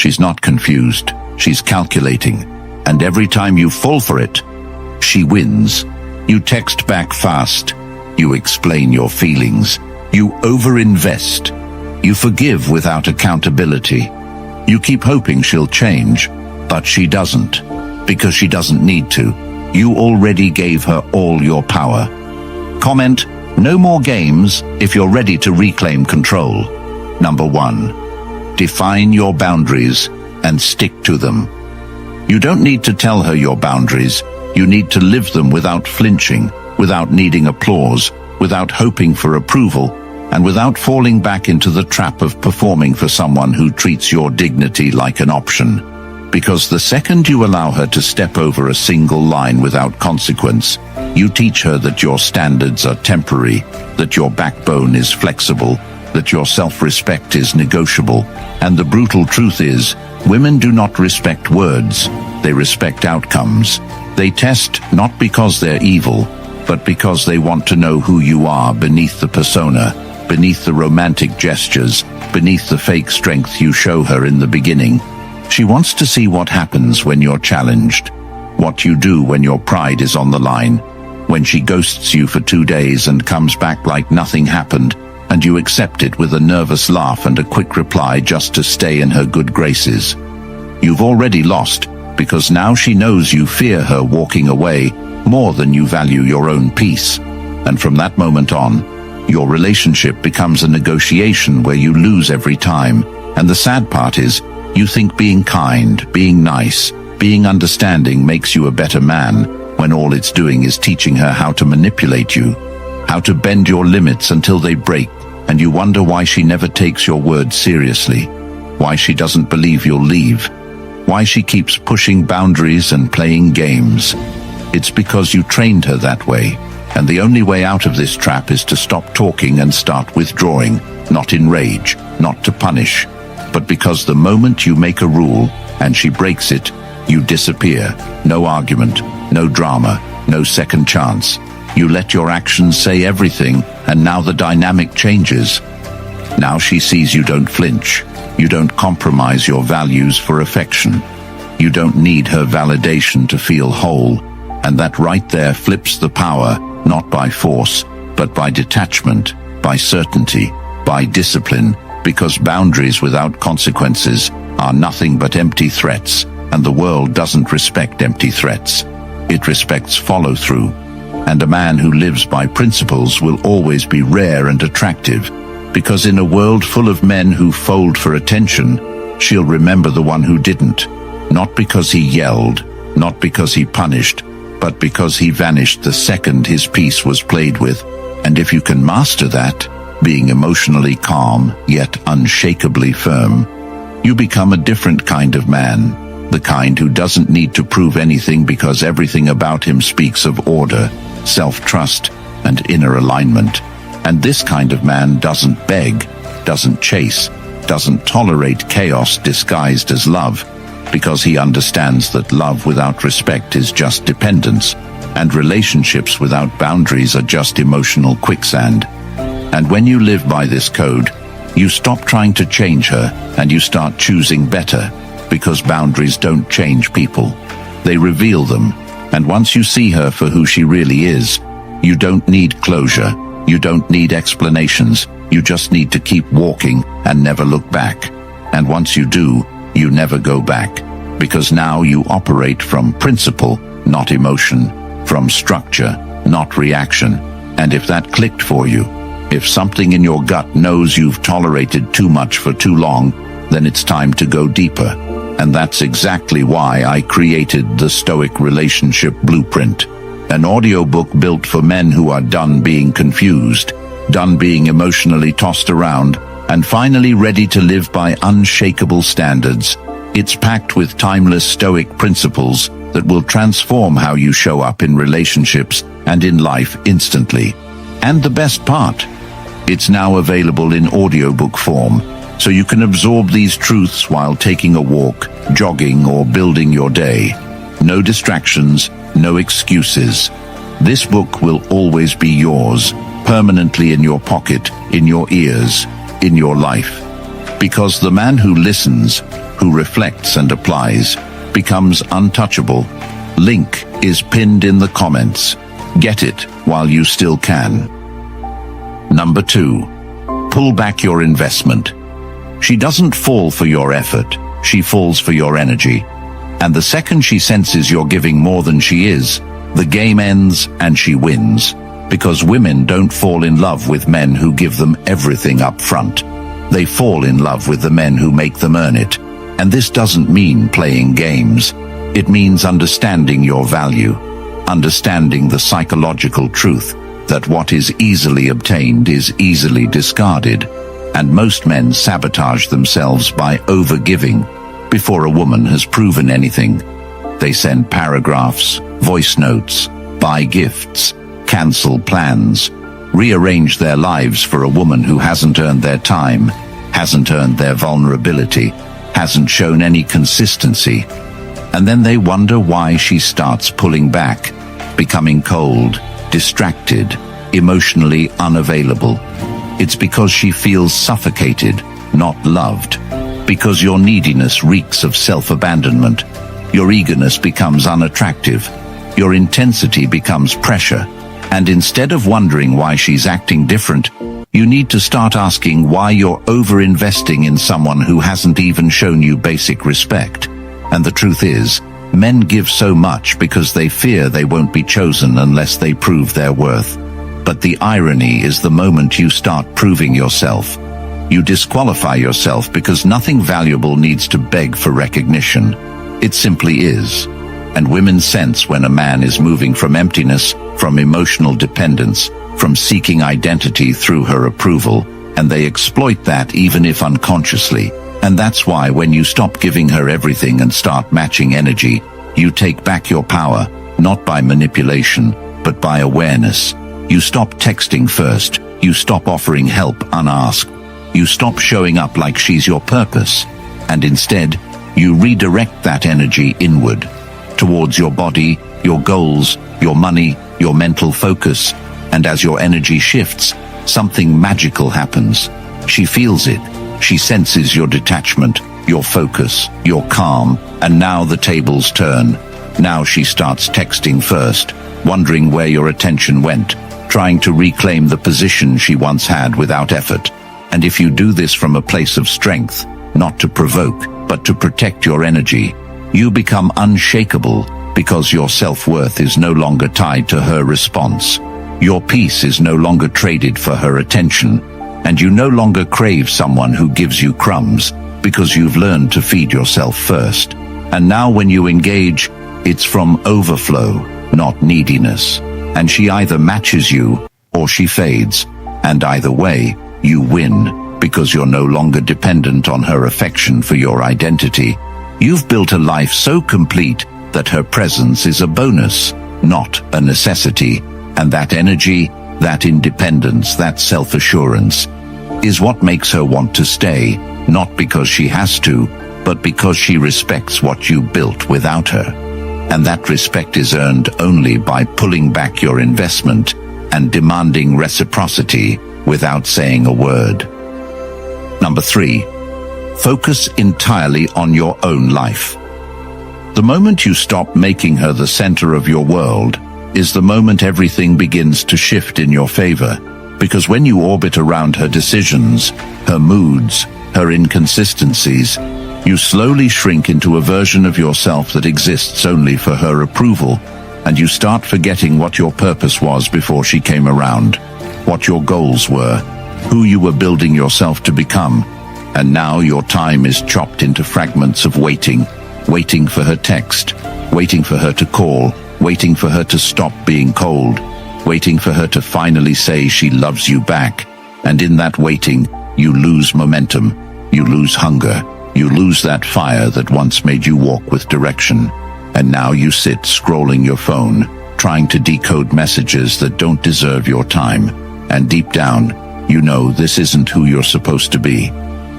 She's not confused, she's calculating. And every time you fall for it, she wins. You text back fast. You explain your feelings. You overinvest. You forgive without accountability. You keep hoping she'll change, but she doesn't, because she doesn't need to. You already gave her all your power. Comment, no more games if you're ready to reclaim control. Number 1. Define your boundaries and stick to them. You don't need to tell her your boundaries. You need to live them without flinching, without needing applause, without hoping for approval, and without falling back into the trap of performing for someone who treats your dignity like an option. Because the second you allow her to step over a single line without consequence, you teach her that your standards are temporary, that your backbone is flexible, that your self-respect is negotiable. And the brutal truth is, women do not respect words, they respect outcomes. They test not because they're evil, but because they want to know who you are beneath the persona, beneath the romantic gestures, beneath the fake strength you show her in the beginning. She wants to see what happens when you're challenged, what you do when your pride is on the line, when she ghosts you for 2 days and comes back like nothing happened, and you accept it with a nervous laugh and a quick reply just to stay in her good graces. You've already lost, because now she knows you fear her walking away more than you value your own peace. And from that moment on, your relationship becomes a negotiation where you lose every time. And the sad part is, you think being kind, being nice, being understanding makes you a better man, when all it's doing is teaching her how to manipulate you, how to bend your limits until they break, and you wonder why she never takes your words seriously, why she doesn't believe you'll leave, why she keeps pushing boundaries and playing games. It's because you trained her that way, and the only way out of this trap is to stop talking and start withdrawing, not in rage, not to punish, but because the moment you make a rule and she breaks it, you disappear. No argument, no drama, no second chance. You let your actions say everything, and now the dynamic changes. Now she sees you don't flinch. You don't compromise your values for affection. You don't need her validation to feel whole. And that right there flips the power, not by force, but by detachment, by certainty, by discipline, because boundaries without consequences are nothing but empty threats, and the world doesn't respect empty threats. It respects follow-through. And a man who lives by principles will always be rare and attractive, because in a world full of men who fold for attention, she'll remember the one who didn't, not because he yelled, not because he punished, but because he vanished the second his piece was played with. And if you can master that, being emotionally calm yet unshakably firm, you become a different kind of man, the kind who doesn't need to prove anything because everything about him speaks of order, self-trust, and inner alignment. And this kind of man doesn't beg, doesn't chase, doesn't tolerate chaos disguised as love, because he understands that love without respect is just dependence, and relationships without boundaries are just emotional quicksand. And when you live by this code, you stop trying to change her and you start choosing better, because boundaries don't change people. They reveal them. And once you see her for who she really is, you don't need closure. You don't need explanations. You just need to keep walking and never look back. And once you do, you never go back. Because now you operate from principle, not emotion, from structure, not reaction. And if that clicked for you, if something in your gut knows you've tolerated too much for too long, then it's time to go deeper. And that's exactly why I created the Stoic Relationship Blueprint, an audiobook built for men who are done being confused, done being emotionally tossed around, and finally ready to live by unshakable standards. It's packed with timeless Stoic principles that will transform how you show up in relationships and in life instantly. And the best part, it's now available in audiobook form, so you can absorb these truths while taking a walk, jogging, or building your day. No distractions, no excuses. This book will always be yours, permanently in your pocket, in your ears, in your life. Because the man who listens, who reflects and applies, becomes untouchable. Link is pinned in the comments. Get it while you still can. Number 2. Pull back your investment. She doesn't fall for your effort, she falls for your energy. And the second she senses you're giving more than she is, the game ends and she wins. Because women don't fall in love with men who give them everything up front. They fall in love with the men who make them earn it. And this doesn't mean playing games. It means understanding your value, understanding the psychological truth that what is easily obtained is easily discarded, and most men sabotage themselves by overgiving before a woman has proven anything. They send paragraphs, voice notes, buy gifts, cancel plans, rearrange their lives for a woman who hasn't earned their time, hasn't earned their vulnerability, hasn't shown any consistency. And then they wonder why she starts pulling back, becoming cold, distracted, emotionally unavailable. It's because she feels suffocated, not loved. Because your neediness reeks of self-abandonment. Your eagerness becomes unattractive. Your intensity becomes pressure. And instead of wondering why she's acting different, you need to start asking why you're over-investing in someone who hasn't even shown you basic respect. And the truth is, men give so much because they fear they won't be chosen unless they prove their worth. But the irony is the moment you start proving yourself, you disqualify yourself because nothing valuable needs to beg for recognition. It simply is. And women sense when a man is moving from emptiness, from emotional dependence, from seeking identity through her approval, and they exploit that even if unconsciously. And that's why when you stop giving her everything and start matching energy, you take back your power, not by manipulation, but by awareness. You stop texting first, you stop offering help unasked, you stop showing up like she's your purpose, and instead, you redirect that energy inward, towards your body, your goals, your money, your mental focus, and as your energy shifts, something magical happens. She feels it. She senses your detachment, your focus, your calm, and now the tables turn. Now she starts texting first, wondering where your attention went, trying to reclaim the position she once had without effort. And if you do this from a place of strength, not to provoke, but to protect your energy, you become unshakable because your self-worth is no longer tied to her response. Your peace is no longer traded for her attention, and you no longer crave someone who gives you crumbs because you've learned to feed yourself first. And now when you engage, it's from overflow, not neediness. And she either matches you or she fades. And either way, you win because you're no longer dependent on her affection for your identity. You've built a life so complete that her presence is a bonus, not a necessity. And that energy, that independence, that self-assurance is what makes her want to stay, not because she has to, but because she respects what you built without her. And that respect is earned only by pulling back your investment and demanding reciprocity without saying a word. Number 3, focus entirely on your own life. The moment you stop making her the center of your world is the moment everything begins to shift in your favor. Because when you orbit around her decisions, her moods, her inconsistencies, you slowly shrink into a version of yourself that exists only for her approval, and you start forgetting what your purpose was before she came around, what your goals were, who you were building yourself to become. And now your time is chopped into fragments of waiting for her text, waiting for her to call, waiting for her to stop being cold, waiting for her to finally say she loves you back. And in that waiting, you lose momentum, you lose hunger, you lose that fire that once made you walk with direction. And now you sit scrolling your phone, trying to decode messages that don't deserve your time. And deep down, you know this isn't who you're supposed to be.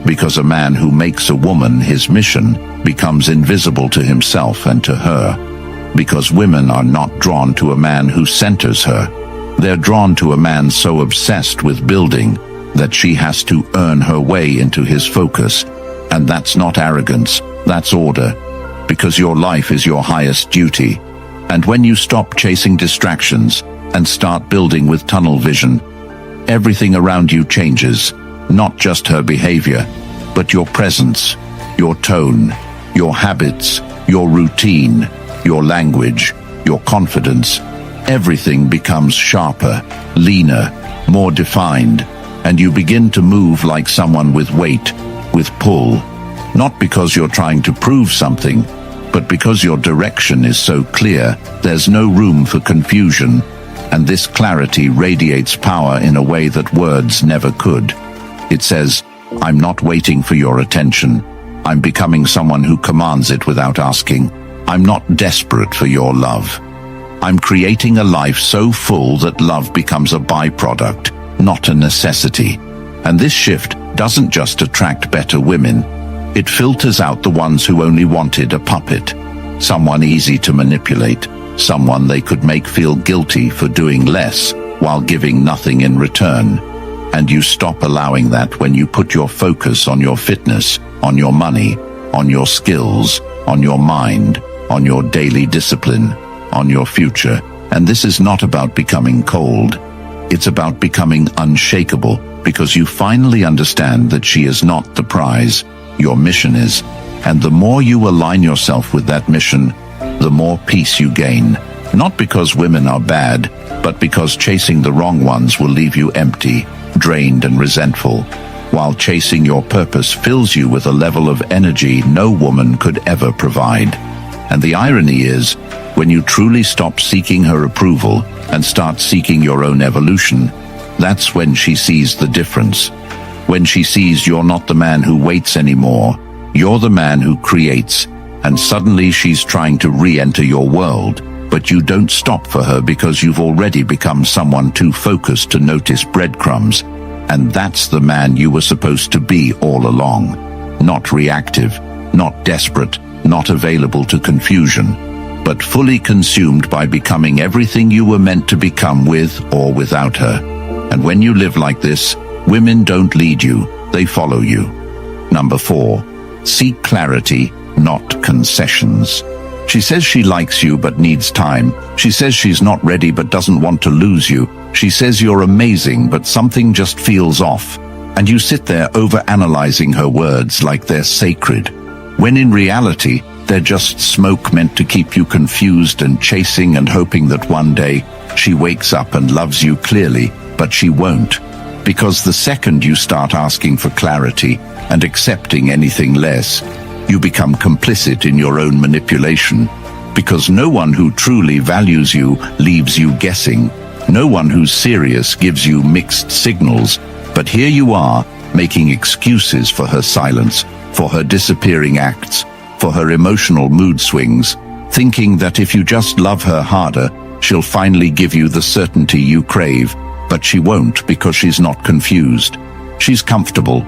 Because a man who makes a woman his mission becomes invisible to himself and to her. Because women are not drawn to a man who centers her. They're drawn to a man so obsessed with building that she has to earn her way into his focus. And that's not arrogance, that's order. Because your life is your highest duty. And when you stop chasing distractions and start building with tunnel vision, everything around you changes. Not just her behavior, but your presence, your tone, your habits, your routine, your language, your confidence. Everything becomes sharper, leaner, more defined, and you begin to move like someone with weight, with pull. Not because you're trying to prove something, but because your direction is so clear, there's no room for confusion, and this clarity radiates power in a way that words never could. It says, I'm not waiting for your attention. I'm becoming someone who commands it without asking. I'm not desperate for your love. I'm creating a life so full that love becomes a byproduct, not a necessity. And this shift doesn't just attract better women. It filters out the ones who only wanted a puppet, someone easy to manipulate, someone they could make feel guilty for doing less while giving nothing in return. And you stop allowing that when you put your focus on your fitness, on your money, on your skills, on your mind, on your daily discipline, on your future. And this is not about becoming cold. It's about becoming unshakable, because you finally understand that she is not the prize, your mission is. And the more you align yourself with that mission, the more peace you gain. Not because women are bad, but because chasing the wrong ones will leave you empty, drained and resentful, while chasing your purpose fills you with a level of energy no woman could ever provide. And the irony is, when you truly stop seeking her approval and start seeking your own evolution, that's when she sees the difference. When she sees you're not the man who waits anymore, you're the man who creates, and suddenly she's trying to re-enter your world. But you don't stop for her because you've already become someone too focused to notice breadcrumbs. And that's the man you were supposed to be all along. Not reactive, not desperate, not available to confusion, but fully consumed by becoming everything you were meant to become with or without her. And when you live like this, women don't lead you, they follow you. Number 4, seek clarity, not concessions. She says she likes you but needs time. She says she's not ready but doesn't want to lose you. She says you're amazing but something just feels off. And you sit there overanalyzing her words like they're sacred, when in reality, they're just smoke meant to keep you confused and chasing and hoping that one day she wakes up and loves you clearly, but she won't. Because the second you start asking for clarity and accepting anything less, you become complicit in your own manipulation, because no one who truly values you leaves you guessing. No one who's serious gives you mixed signals, but here you are, making excuses for her silence, for her disappearing acts, for her emotional mood swings, thinking that if you just love her harder, she'll finally give you the certainty you crave. But she won't, because she's not confused. She's comfortable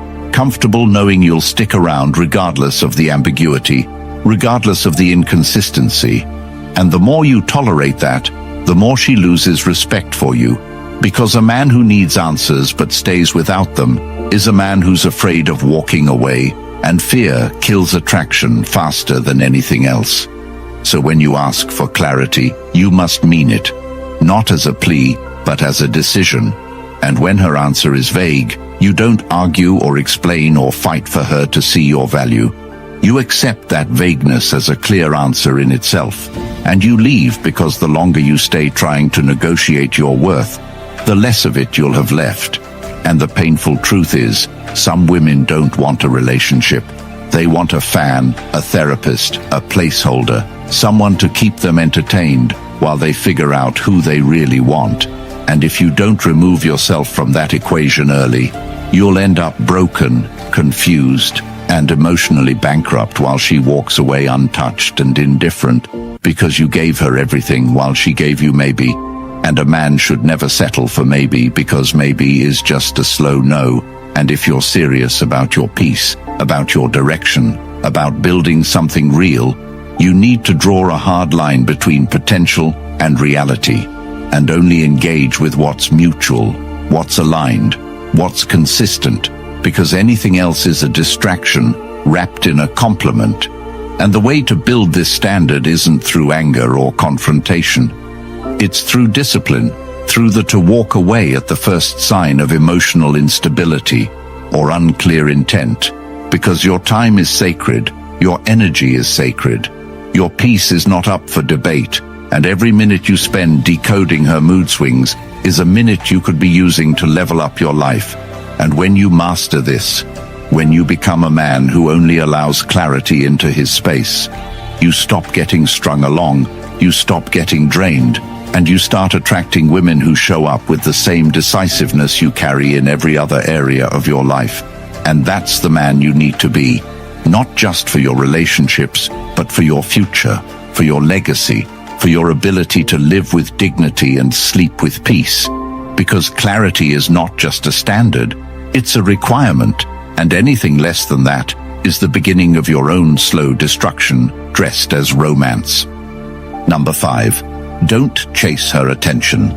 knowing you'll stick around regardless of the ambiguity, regardless of the inconsistency. And the more you tolerate that, the more she loses respect for you, because a man who needs answers but stays without them is a man who's afraid of walking away, and fear kills attraction faster than anything else. So when you ask for clarity, you must mean it, not as a plea, but as a decision. And when her answer is vague, you don't argue or explain or fight for her to see your value. You accept that vagueness as a clear answer in itself, and you leave, because the longer you stay trying to negotiate your worth, the less of it you'll have left. And the painful truth is, some women don't want a relationship. They want a fan, a therapist, a placeholder, someone to keep them entertained while they figure out who they really want. And if you don't remove yourself from that equation early, you'll end up broken, confused, and emotionally bankrupt while she walks away untouched and indifferent, because you gave her everything while she gave you maybe. And a man should never settle for maybe, because maybe is just a slow no. And if you're serious about your peace, about your direction, about building something real, you need to draw a hard line between potential and reality, and only engage with what's mutual, what's aligned, what's consistent, because anything else is a distraction wrapped in a compliment. And the way to build this standard isn't through anger or confrontation. It's through discipline, through the to walk away at the first sign of emotional instability or unclear intent, because your time is sacred, your energy is sacred, your peace is not up for debate, and every minute you spend decoding her mood swings is a minute you could be using to level up your life. And when you master this, when you become a man who only allows clarity into his space, you stop getting strung along, you stop getting drained, and you start attracting women who show up with the same decisiveness you carry in every other area of your life. And that's the man you need to be, not just for your relationships, but for your future, for your legacy, for your ability to live with dignity and sleep with peace. Because clarity is not just a standard, it's a requirement, and anything less than that is the beginning of your own slow destruction, dressed as romance. Number 5. Don't chase her attention.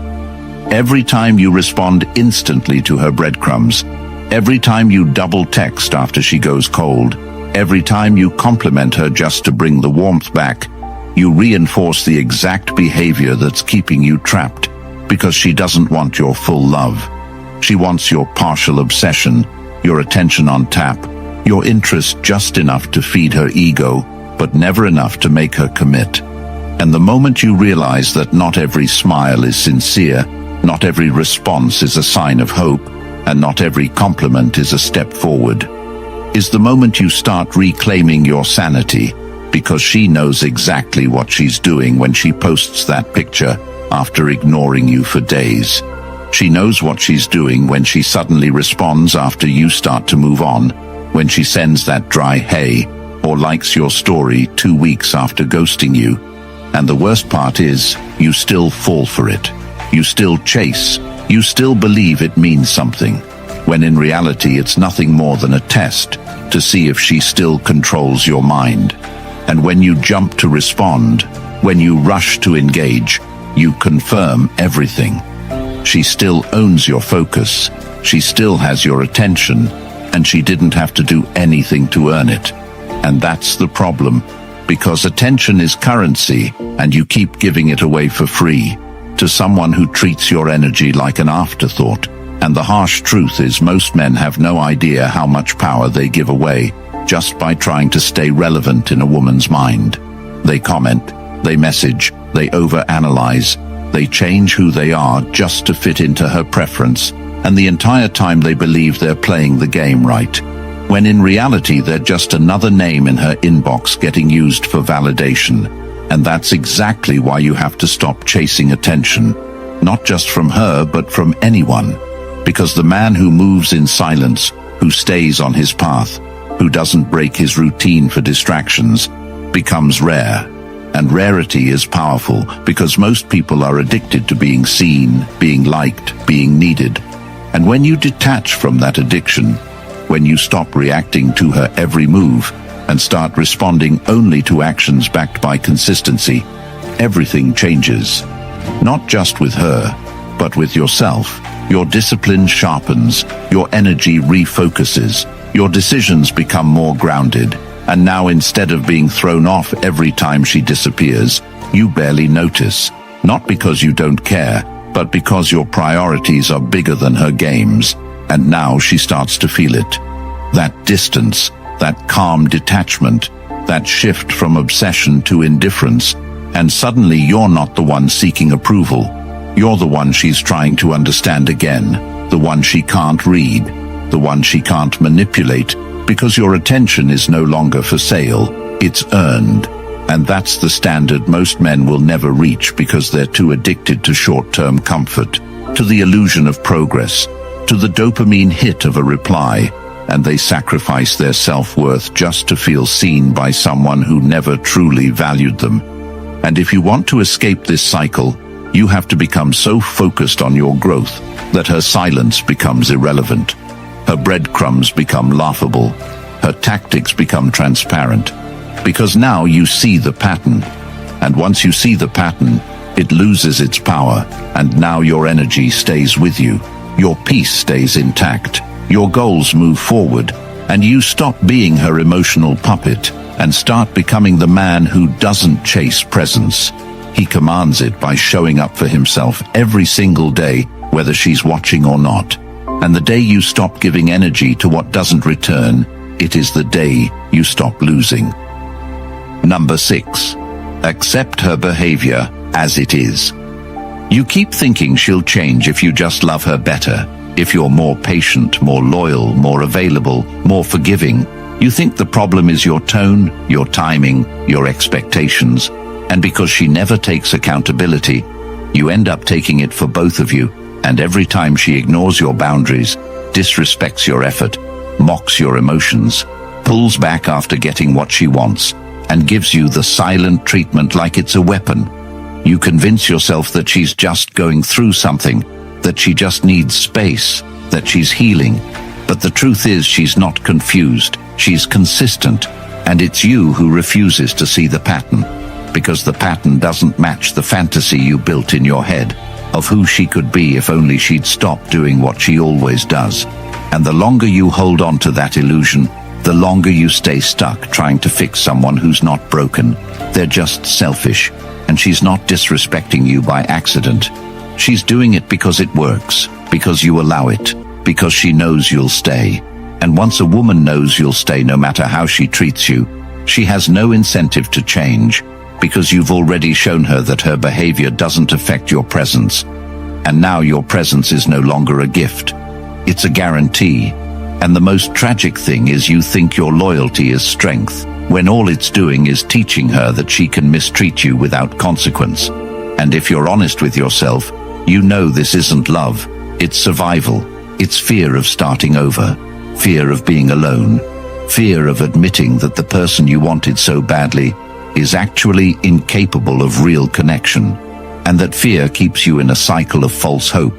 Every time you respond instantly to her breadcrumbs, every time you double text after she goes cold, every time you compliment her just to bring the warmth back, you reinforce the exact behavior that's keeping you trapped, because she doesn't want your full love. She wants your partial obsession, your attention on tap, your interest just enough to feed her ego, but never enough to make her commit. And the moment you realize that not every smile is sincere, not every response is a sign of hope, and not every compliment is a step forward, is the moment you start reclaiming your sanity, because she knows exactly what she's doing when she posts that picture after ignoring you for days. She knows what she's doing when she suddenly responds after you start to move on, when she sends that dry hey, or likes your story 2 weeks after ghosting you. And the worst part is, you still fall for it. You still chase. You still believe it means something, when in reality it's nothing more than a test to see if she still controls your mind. And when you jump to respond, when you rush to engage, you confirm everything. She still owns your focus, she still has your attention, and she didn't have to do anything to earn it. And that's the problem, because attention is currency, and you keep giving it away for free, to someone who treats your energy like an afterthought. And the harsh truth is most men have no idea how much power they give away, just by trying to stay relevant in a woman's mind. They comment, they message, they overanalyze, they change who they are just to fit into her preference, and the entire time they believe they're playing the game right, when in reality they're just another name in her inbox getting used for validation. And that's exactly why you have to stop chasing attention, not just from her but from anyone, because the man who moves in silence, who stays on his path, who doesn't break his routine for distractions, becomes rare. And rarity is powerful because most people are addicted to being seen, being liked, being needed. And when you detach from that addiction, when you stop reacting to her every move and start responding only to actions backed by consistency, everything changes. Not just with her, but with yourself. Your discipline sharpens, your energy refocuses, your decisions become more grounded, and now instead of being thrown off every time she disappears, you barely notice, not because you don't care, but because your priorities are bigger than her games, and now she starts to feel it. That distance, that calm detachment, that shift from obsession to indifference, and suddenly you're not the one seeking approval. You're the one she's trying to understand again, the one she can't read, the one she can't manipulate, because your attention is no longer for sale, it's earned. And that's the standard most men will never reach because they're too addicted to short-term comfort, to the illusion of progress, to the dopamine hit of a reply, and they sacrifice their self-worth just to feel seen by someone who never truly valued them. And if you want to escape this cycle, you have to become so focused on your growth that her silence becomes irrelevant. Her breadcrumbs become laughable. Her tactics become transparent. Because now you see the pattern. And once you see the pattern, it loses its power, and now your energy stays with you. Your peace stays intact. Your goals move forward, and you stop being her emotional puppet and start becoming the man who doesn't chase presence. He commands it by showing up for himself every single day, whether she's watching or not. And the day you stop giving energy to what doesn't return, it is the day you stop losing. Number 6. Accept her behavior as it is. You keep thinking she'll change if you just love her better. If you're more patient, more loyal, more available, more forgiving. You think the problem is your tone, your timing, your expectations. And because she never takes accountability, you end up taking it for both of you. And every time she ignores your boundaries, disrespects your effort, mocks your emotions, pulls back after getting what she wants, and gives you the silent treatment like it's a weapon, you convince yourself that she's just going through something, that she just needs space, that she's healing. But the truth is she's not confused, she's consistent, and it's you who refuses to see the pattern, because the pattern doesn't match the fantasy you built in your head of who she could be if only she'd stop doing what she always does. And the longer you hold on to that illusion, the longer you stay stuck trying to fix someone who's not broken. They're just selfish, and she's not disrespecting you by accident. She's doing it because it works, because you allow it, because she knows you'll stay. And once a woman knows you'll stay no matter how she treats you, she has no incentive to change, because you've already shown her that her behavior doesn't affect your presence. And now your presence is no longer a gift. It's a guarantee. And the most tragic thing is you think your loyalty is strength, when all it's doing is teaching her that she can mistreat you without consequence. And if you're honest with yourself, you know this isn't love, it's survival. It's fear of starting over, fear of being alone, fear of admitting that the person you wanted so badly is actually incapable of real connection, and that fear keeps you in a cycle of false hope,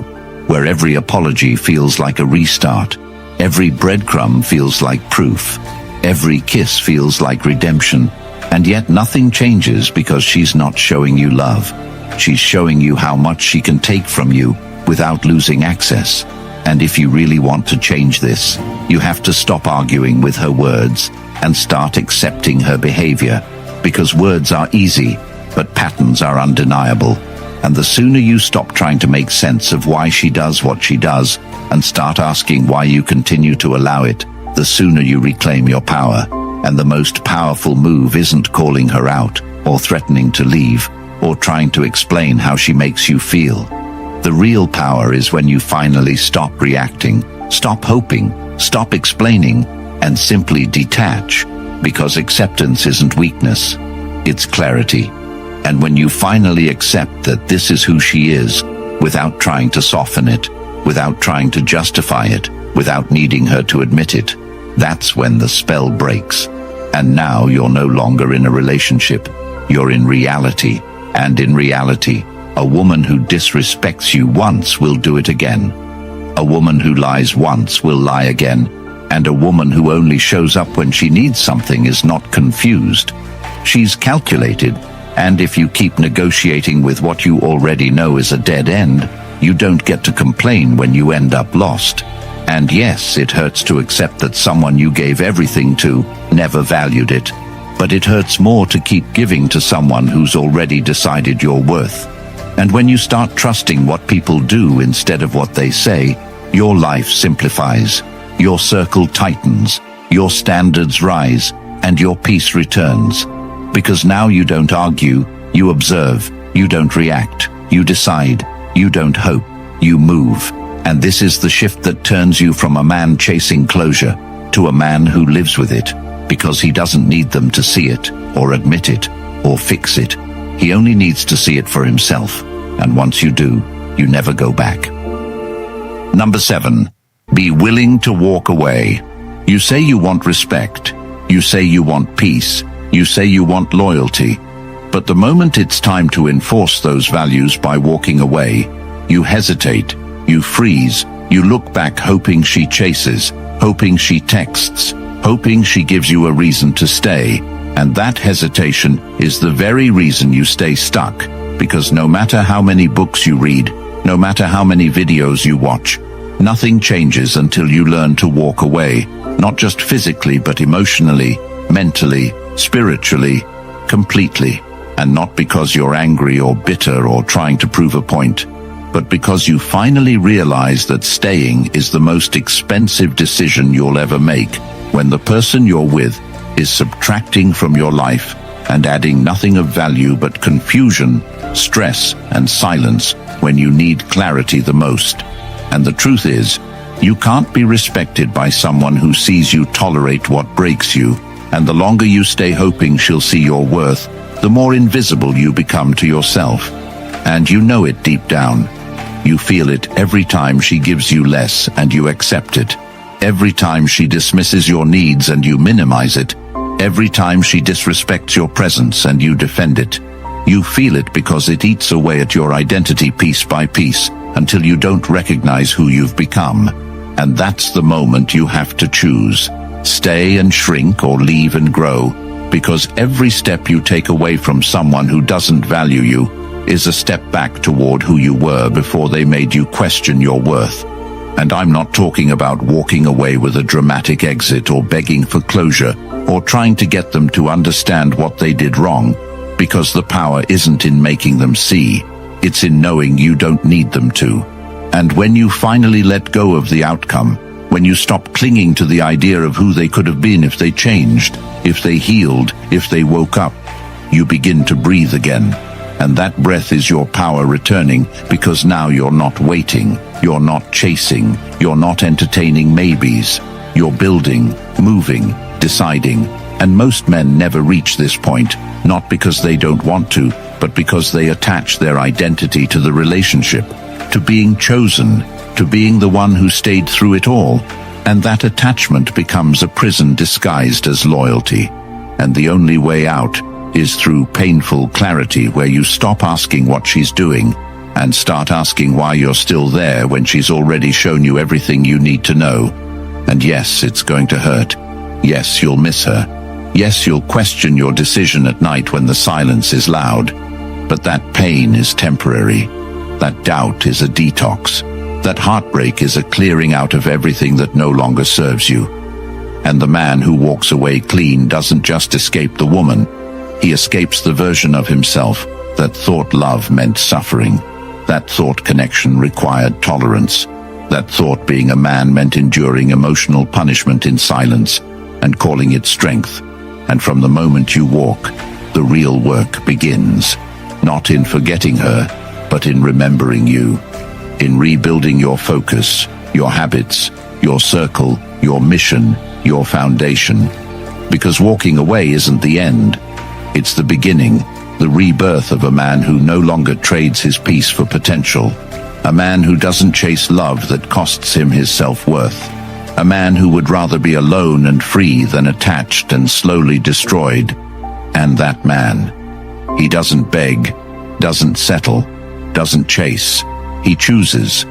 where every apology feels like a restart, every breadcrumb feels like proof, every kiss feels like redemption, and yet nothing changes because she's not showing you love. She's showing you how much she can take from you without losing access. And if you really want to change this, you have to stop arguing with her words and start accepting her behavior. Because words are easy, but patterns are undeniable. And the sooner you stop trying to make sense of why she does what she does and start asking why you continue to allow it, the sooner you reclaim your power. And the most powerful move isn't calling her out, or threatening to leave, or trying to explain how she makes you feel. The real power is when you finally stop reacting, stop hoping, stop explaining, and simply detach. Because acceptance isn't weakness, it's clarity. And when you finally accept that this is who she is, without trying to soften it, without trying to justify it, without needing her to admit it, that's when the spell breaks. And now you're no longer in a relationship, you're in reality. And in reality, a woman who disrespects you once will do it again. A woman who lies once will lie again. And a woman who only shows up when she needs something is not confused. She's calculated, and if you keep negotiating with what you already know is a dead end, you don't get to complain when you end up lost. And yes, it hurts to accept that someone you gave everything to never valued it. But it hurts more to keep giving to someone who's already decided your worth. And when you start trusting what people do instead of what they say, your life simplifies. Your circle tightens, your standards rise, and your peace returns. Because now you don't argue, you observe, you don't react, you decide, you don't hope, you move. And this is the shift that turns you from a man chasing closure to a man who lives with it, because he doesn't need them to see it, or admit it, or fix it. He only needs to see it for himself. And once you do, you never go back. Number 7. Be willing to walk away. You say you want respect. You say you want peace. You say you want loyalty. But the moment it's time to enforce those values by walking away, you hesitate, you freeze, you look back hoping she chases, hoping she texts, hoping she gives you a reason to stay. And that hesitation is the very reason you stay stuck. Because no matter how many books you read, no matter how many videos you watch, nothing changes until you learn to walk away, Not just physically, but emotionally, mentally, spiritually, completely. And not because you're angry or bitter or trying to prove a point, but because you finally realize that staying is the most expensive decision you'll ever make, when the person you're with is subtracting from your life and adding nothing of value but confusion, stress, and silence when you need clarity the most. And the truth is, you can't be respected by someone who sees you tolerate what breaks you, and the longer you stay hoping she'll see your worth, the more invisible you become to yourself. And you know it deep down. You feel it every time she gives you less and you accept it. Every time she dismisses your needs and you minimize it. Every time she disrespects your presence and you defend it. You feel it because it eats away at your identity piece by piece until you don't recognize who you've become. And that's the moment you have to choose. Stay and shrink or leave and grow, because every step you take away from someone who doesn't value you is a step back toward who you were before they made you question your worth. And I'm not talking about walking away with a dramatic exit or begging for closure or trying to get them to understand what they did wrong, because the power isn't in making them see, it's in knowing you don't need them to. And when you finally let go of the outcome, when you stop clinging to the idea of who they could have been if they changed, if they healed, if they woke up, you begin to breathe again. And that breath is your power returning, because now you're not waiting, you're not chasing, you're not entertaining maybes. You're building, moving, deciding. And most men never reach this point, not because they don't want to, but because they attach their identity to the relationship, to being chosen, to being the one who stayed through it all. And that attachment becomes a prison disguised as loyalty. And the only way out is through painful clarity, where you stop asking what she's doing and start asking why you're still there when she's already shown you everything you need to know. And yes, it's going to hurt. Yes, you'll miss her. Yes, you'll question your decision at night when the silence is loud. But that pain is temporary. That doubt is a detox. That heartbreak is a clearing out of everything that no longer serves you. And the man who walks away clean doesn't just escape the woman. He escapes the version of himself that thought love meant suffering, that thought connection required tolerance, that thought being a man meant enduring emotional punishment in silence and calling it strength. And from the moment you walk, the real work begins, not in forgetting her, but in remembering you, in rebuilding your focus, your habits, your circle, your mission, your foundation. Because walking away isn't the end. It's the beginning, the rebirth of a man who no longer trades his peace for potential, a man who doesn't chase love that costs him his self-worth, a man who would rather be alone and free than attached and slowly destroyed. And that man, he doesn't beg, doesn't settle, doesn't chase. He chooses.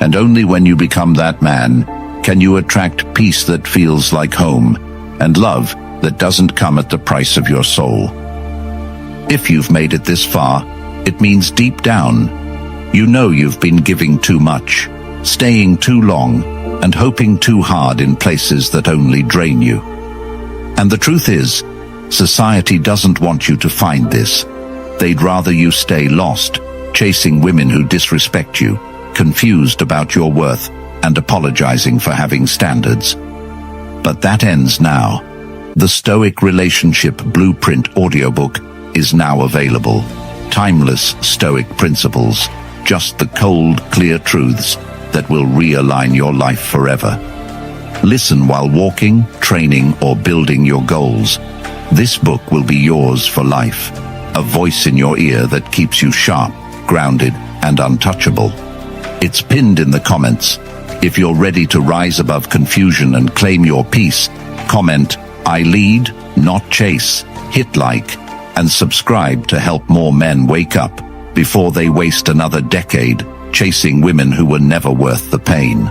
And only when you become that man can you attract peace that feels like home, and love that doesn't come at the price of your soul. If you've made it this far, it means deep down, you know you've been giving too much, staying too long, and hoping too hard in places that only drain you. And the truth is, society doesn't want you to find this. They'd rather you stay lost, chasing women who disrespect you, confused about your worth, and apologizing for having standards. But that ends now. The Stoic Relationship Blueprint audiobook is now available. Timeless Stoic principles, just the cold, clear truths that will realign your life forever. Listen while walking, training, or building your goals. This book will be yours for life, a voice in your ear that keeps you sharp, grounded, and untouchable. It's pinned in the comments. If you're ready to rise above confusion and claim your peace, comment, "I lead, not chase," hit like, and subscribe to help more men wake up before they waste another decade chasing women who were never worth the pain.